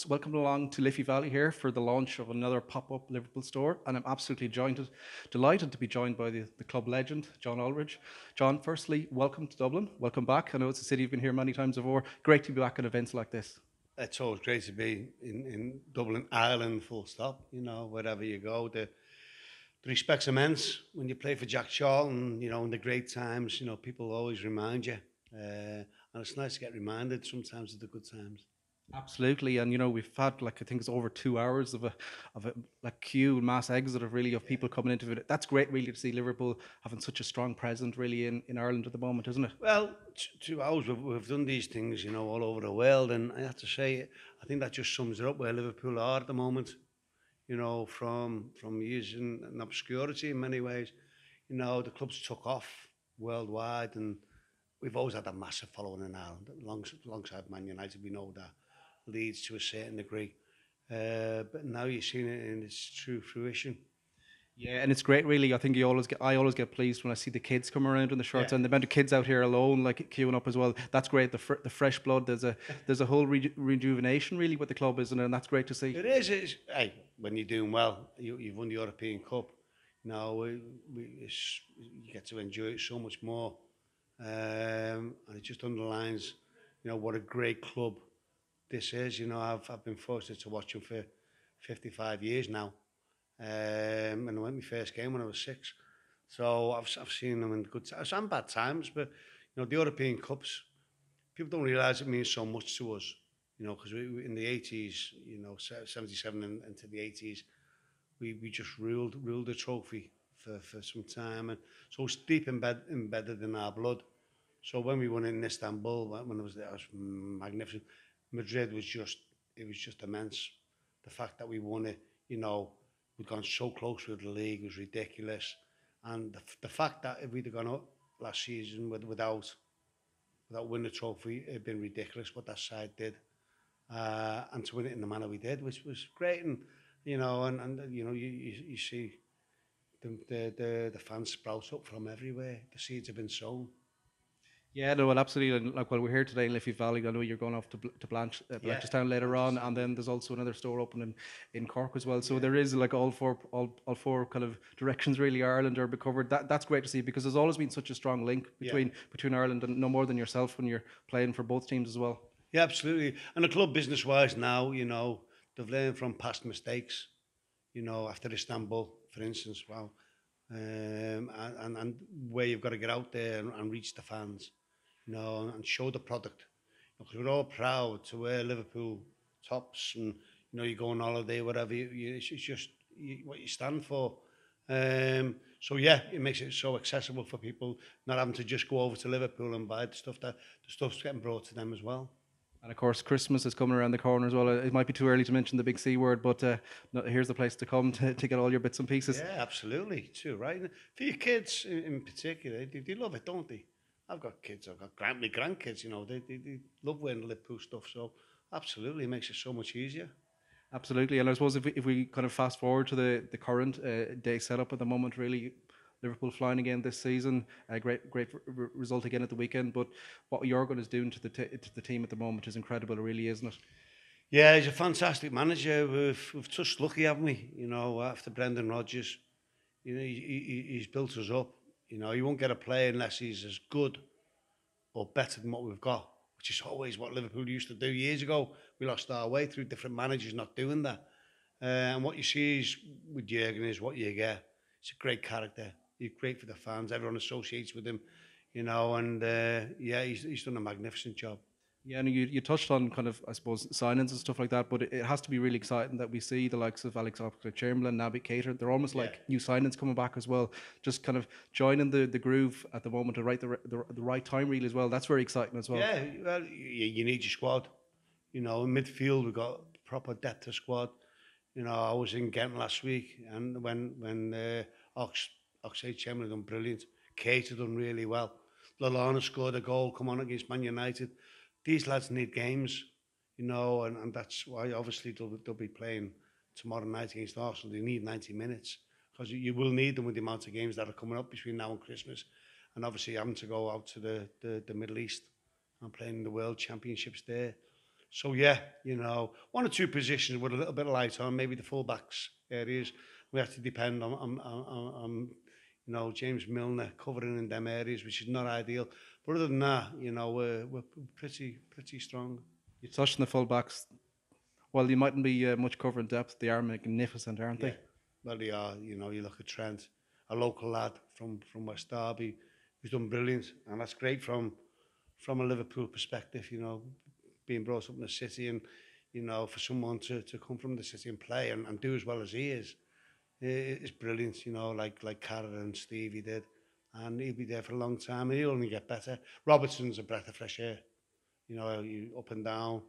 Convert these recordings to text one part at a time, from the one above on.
Welcome along to Liffey Valley here for the launch of another pop-up Liverpool store, and I'm absolutely delighted to be joined by the club legend, John Aldridge. John, firstly, welcome to Dublin. Welcome back. I know it's a city you've been here many times before. Great to be back at events like this. It's always great to be in Dublin, Ireland, full stop. Wherever you go, the respect's immense when you play for Jack Charlton. In the great times, people always remind you, and it's nice to get reminded sometimes of the good times. Absolutely, and we've had like I think it's over 2 hours of a like queue and mass exit of really of Yeah. people coming into it. That's great, really, to see Liverpool having such a strong presence really in Ireland at the moment, isn't it? Well, 2 hours we've done these things, all over the world, and I have to say, I think that just sums it up where Liverpool are at the moment. From years in obscurity in many ways. The clubs took off worldwide, and we've always had a massive following in Ireland. Alongside Man United, we know that leads to a certain degree. But now you're seeing it in its true fruition. Yeah, and it's great, really. I always get pleased when I see the kids come around in the Yeah. shorts, and the amount of kids out here alone, like queuing up as well. That's great. The fresh blood. There's a whole rejuvenation really with the club, isn't it? And that's great to see. It is. Hey, when you're doing well, you've won the European Cup. Now you get to enjoy it so much more, and it just underlines, what a great club this is. I've been fortunate to watch them for 55 years now, and I went my first game when I was 6. So I've seen them in good times and bad times, but the European Cups, people don't realise it means so much to us. Because we in the 80s, 77 and into the 80s, we just ruled the trophy for some time, and so it's deep embedded in our blood. So when we won it in Istanbul, when I was there, it was magnificent. Madrid was just immense. The fact that we won it, we'd gone so close with the league was ridiculous, and the fact that if we'd have gone up last season without winning the trophy, it'd been ridiculous what that side did, and to win it in the manner we did, which was great, and you see the fans sprout up from everywhere. The seeds have been sown. Yeah, no, well, absolutely. And like, well, we're here today in Liffey Valley. I know you're going off to Yeah, Blanchardstown later on, and Manchester. then there's also another store opening in Cork as well. So Yeah, there is like all four kind of directions really Ireland are covered. That's great to see because there's always been such a strong link yeah, between Ireland and no more than yourself when you're playing for both teams as well. yeah, absolutely. And the club business-wise now, they've learned from past mistakes. After Istanbul, for instance, wow, and where you've got to get out there and reach the fans, and show the product. Because we're all proud to wear Liverpool tops, and you go on holiday, whatever. It's just what you stand for. So yeah, it makes it so accessible for people, not having to just go over to Liverpool and buy the stuff. That the stuff's getting brought to them as well. And of course, Christmas is coming around the corner as well. It might be too early to mention the big C word, but no, here's the place to come to get all your bits and pieces. Yeah, absolutely, too, right? And for your kids in particular, they love it, don't they? I've got kids, I've got my grandkids, they love wearing the Liverpool stuff, so absolutely, it makes it so much easier. Absolutely, and I suppose if we kind of fast forward to the current day setup at the moment, really, Liverpool flying again this season, a great result again at the weekend. But what Jurgen is doing to the team at the moment is incredible, really, isn't it? Yeah, he's a fantastic manager. We've touched lucky, haven't we? After Brendan Rodgers, he's built us up. He won't get a player unless he's as good or better than what we've got, which is always what Liverpool used to do years ago. We lost our way through different managers not doing that. And what you see is with Jurgen is what you get. It's a great character. He's great for the fans. Everyone associates with him, and yeah, he's done a magnificent job. Yeah, and you touched on kind of, I suppose, signings and stuff like that, but it has to be really exciting that we see the likes of Alex Oxlade-Chamberlain, Naby Keita. They're almost Yeah. like new signings coming back as well, just kind of joining the groove at the moment at the right time, really, as well. That's very exciting as well. Yeah, well, you need your squad. In midfield, we've got proper depth of squad. I was in Ghent last week, and when Oxlade Chamberlain done brilliant, Keita done really well. Lallana scored a goal, come on, against Man United. These lads need games, and that's why obviously they'll be playing tomorrow night against Arsenal. They need 90 minutes because you will need them with the amount of games that are coming up between now and Christmas, and obviously having to go out to the Middle East and playing the World Championships there. So yeah, you know, one or two positions with a little bit of light on, maybe the fullbacks areas. We have to depend on you know, James Milner covering in them areas, which is not ideal. But other than that, you know, we're pretty strong. You touched on the full-backs. Well, you mightn't be much cover in depth. They are magnificent, aren't Yeah, they? well they are. You know, you look at Trent, a local lad from West Derby, who's done brilliant, and that's great from a Liverpool perspective. You know, being brought up in the city, and you know, for someone to come from the city and play and do as well as he is brilliant. You know, like Carter and Stevie did, and he'll be there for a long time, and he'll only get better. Robertson's a breath of fresh air. You know, you up and down.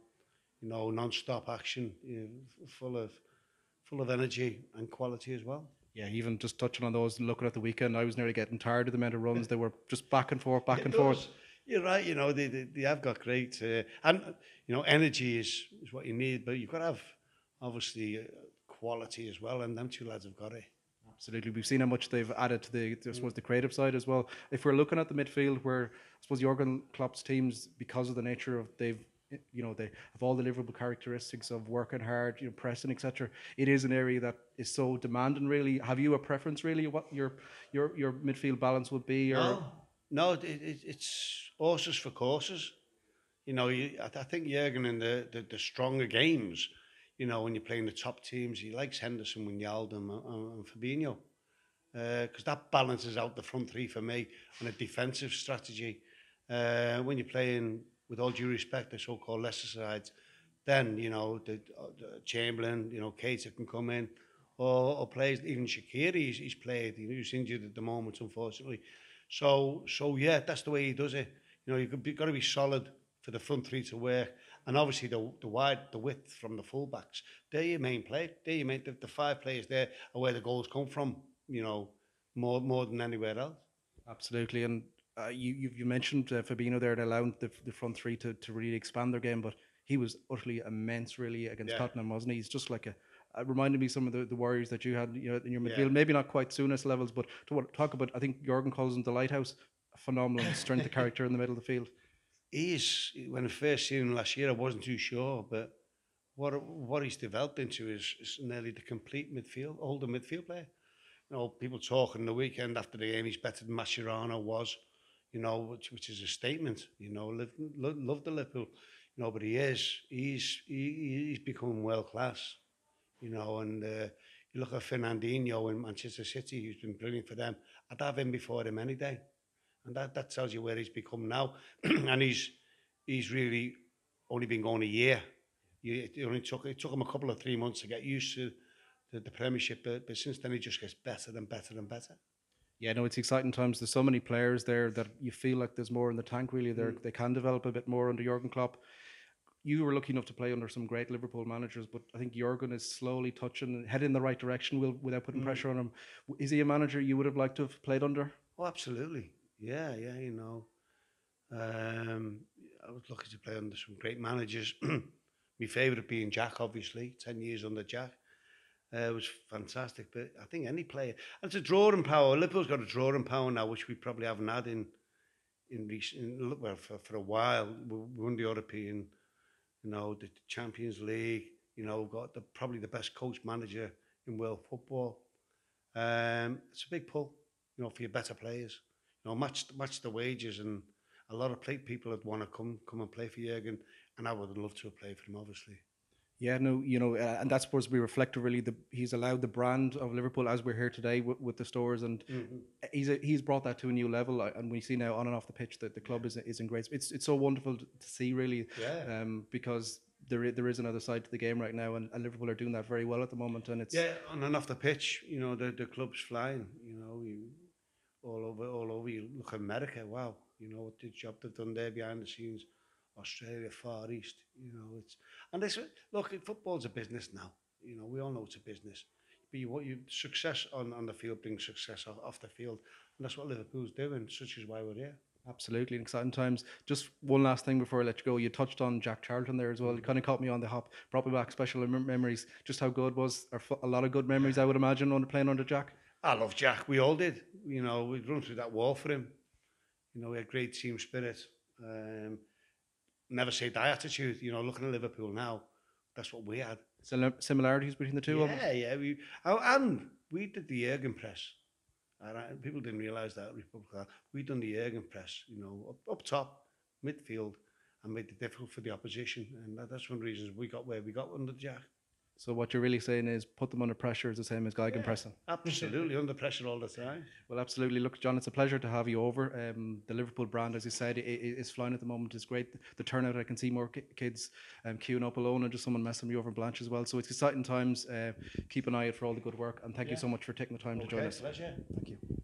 You know, non-stop action, you know, full of energy and quality as well. Yeah, even just touching on those, looking at the weekend, I was nearly getting tired of the amount of runs. They were just back and forth, back It and forth. does. You're right. You know, they have got great, and you know, energy is what you need, but you've got to have obviously quality as well, and them two lads have got it. Absolutely. We've seen how much they've added to I suppose, the creative side as well. If we're looking at the midfield, where I suppose Jurgen Klopp's teams, because of the nature of they have all the Liverpool characteristics of working hard, pressing, etc. It is an area that is so demanding. Really, have you a preference? Really, what your midfield balance would be? Or No, it's horses for courses. You know, I think Jurgen in the stronger games, you know, when you're playing the top teams, he likes Henderson, Wijnaldum, and Fabinho, because that balances out the front three for me on a defensive strategy. When you're playing, with all due respect, the so-called lesser sides, then you know the Chamberlain, you know, Keita can come in, or plays even Shaqiri. He's played. You know, he's injured at the moment, unfortunately. So yeah, that's the way he does it. You know, you've got to be solid for the front three to work, and obviously the width from the fullbacks. They're your main play. They're your main. The five players there are where the goals come from. You know, more than anywhere else. absolutely, and you mentioned Fabinho there and allowing the front three to really expand their game, but he was utterly immense, really, against Yeah, Tottenham, wasn't he? He's just like a reminded me some of the warriors that you had, in your yeah. midfield. Maybe not quite Souness levels, but talk about. I think Jurgen calls him the lighthouse. A phenomenal strength of character in the middle of the field. When I first seen him last year, I wasn't too sure, but what he's developed into is nearly the complete midfield, older midfield player. You know, people talking the weekend after the game, he's better than Mascherano was, you know, which is a statement. You know, love the Liverpool, you know, but he's become world class, you know, and you look at Fernandinho in Manchester City, who's been brilliant for them. I'd have him before him any day, and that tells you where he's become now, and he's really only been going a year. It took him a couple of 3 months to get used to the Premiership, but since then he just gets better and better and better. Yeah, no, it's exciting times. There's so many players there that you feel like there's more in the tank. Really, they can develop a bit more under Jurgen Klopp. You were lucky enough to play under some great Liverpool managers, but I think Jurgen is slowly touching, heading in the right direction without putting pressure on him. Is he a manager you would have liked to have played under? Oh, absolutely. Yeah, you know. I was lucky to play under some great managers. My favourite being Jack, obviously, 10 years under Jack. It was fantastic, but I think any player, and it's a drawing power. Liverpool's got a drawing power now, which we probably haven't had in recent, well, for a while. We won the European, you know, the Champions League. You know, got probably the best coach manager in world football. It's a big pull, you know, for your better players. You know, match the wages, and a lot of people that want to come and play for Jurgen, and I would love to have played for him, obviously. Yeah, no, and that's supposed to be reflective. Really, he's allowed the brand of Liverpool as we're here today with the stores, and he's brought that to a new level. And we see now on and off the pitch that the club is in great. It's so wonderful to see, really, Yeah. because there is another side to the game right now, and Liverpool are doing that very well at the moment. And it's Yeah, on and off the pitch, you know, the club's flying. You know, all over. You look at America, wow. You know what the job they've done there behind the scenes. Australia, Far East. You know, and this look. Football's a business now. You know, we all know it's a business. But you success on the field brings success off the field, and that's what Liverpool's doing. Such is why we're here. absolutely exciting times. Just one last thing before I let you go. You touched on Jack Charlton there as well. It kind of caught me on the hop, brought me back special memories. Just how good was, or a lot of good memories, I would imagine, under playing under Jack. I love Jack. We all did. You know, we'd run through that wall for him. You know, we had great team spirit. never say die attitude. You know, looking at Liverpool now, that's what we had. Similarities between the two of them? Yeah. And we did the Gegenpress. And people didn't realise that, we done the Gegenpress, you know, up top, midfield, and made it difficult for the opposition. And that's one of the reasons we got where we got under Jack. So what you're really saying is put them under pressure is the same as Gegenpressing. Absolutely, under pressure all the time. Well, absolutely. Look, John, it's a pleasure to have you over. The Liverpool brand, as you said, is flying at the moment. It's great. The turnout, I can see more kids queuing up alone, and just someone messing me over in Blanche as well. So it's exciting times. Keep an eye out for all the good work, and thank you so much for taking the time to join us. Pleasure. Thank you.